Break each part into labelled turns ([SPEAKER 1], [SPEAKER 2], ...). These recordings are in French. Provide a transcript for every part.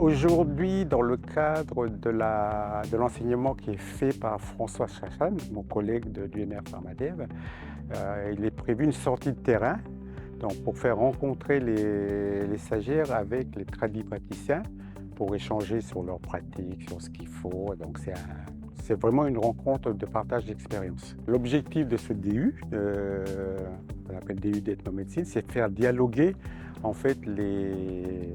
[SPEAKER 1] Aujourd'hui, dans le cadre de l'enseignement qui est fait par François Chachane, mon collègue de l'UMR Pharmadev, il est prévu une sortie de terrain donc pour faire rencontrer les stagiaires avec les tradipraticiens pour échanger sur leurs pratiques, sur ce qu'il faut. Donc c'est vraiment une rencontre de partage d'expérience. L'objectif de ce DU, qu'on appelle DU d'ethnomédecine, c'est de faire dialoguer en fait les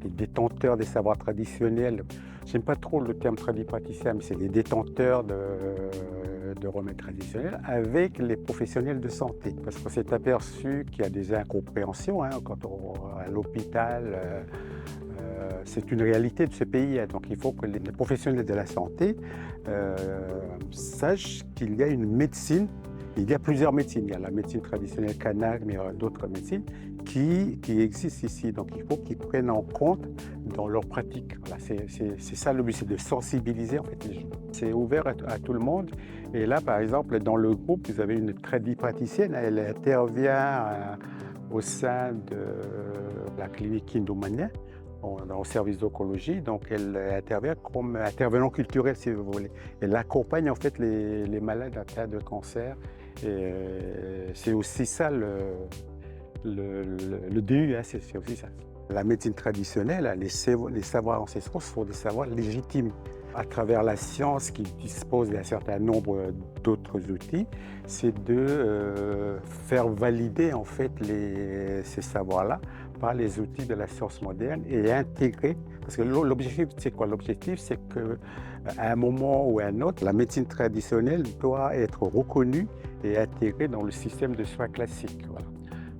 [SPEAKER 1] détenteurs des savoirs traditionnels. J'aime pas trop le terme tradipraticien, mais c'est les détenteurs de remèdes traditionnels avec les professionnels de santé. Parce qu'on s'est aperçu qu'il y a des incompréhensions quand on va à l'hôpital. C'est une réalité de ce pays, donc il faut que les professionnels de la santé sachent qu'il y a une médecine. Il y a plusieurs médecines. Il y a la médecine traditionnelle kanak, mais il y a d'autres médecines qui existent ici. Donc il faut qu'ils prennent en compte dans leur pratique. Voilà, c'est ça le but, c'est de sensibiliser en fait les gens. C'est ouvert à tout le monde. Et là, par exemple, dans le groupe, vous avez une tradipraticienne. Elle intervient au sein de la clinique Kindoumania, au service d'oncologie, donc elle intervient comme intervenant culturel si vous voulez. Elle accompagne en fait les malades atteints de cancer et c'est aussi ça le DU, c'est aussi ça. La médecine traditionnelle, les savoirs ancestraux sont des savoirs légitimes. À travers la science qui dispose d'un certain nombre d'autres outils, c'est de faire valider en fait ces savoirs-là par les outils de la science moderne et intégrer, parce que l'objectif c'est quoi? L'objectif c'est qu'à un moment ou à un autre, la médecine traditionnelle doit être reconnue et intégrée dans le système de soins classique. Voilà.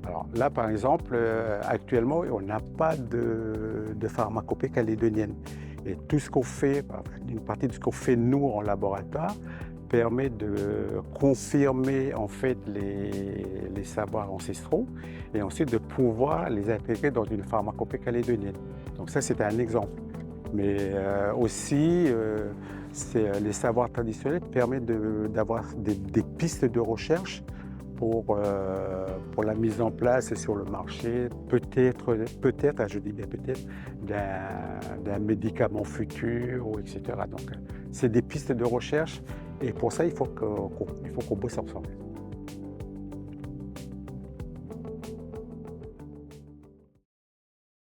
[SPEAKER 1] Alors là, par exemple, actuellement, on n'a pas de pharmacopée calédonienne. Et tout ce qu'on fait, une partie de ce qu'on fait nous en laboratoire, permet de confirmer en fait les savoirs ancestraux et ensuite de pouvoir les intégrer dans une pharmacopée calédonienne. Donc ça, c'est un exemple. Mais aussi, les savoirs traditionnels permettent d'avoir des pistes de recherche pour la mise en place sur le marché, peut-être, je dis bien peut-être, d'un médicament futur, etc. Donc, c'est des pistes de recherche et pour ça, il faut qu'on bosse ensemble.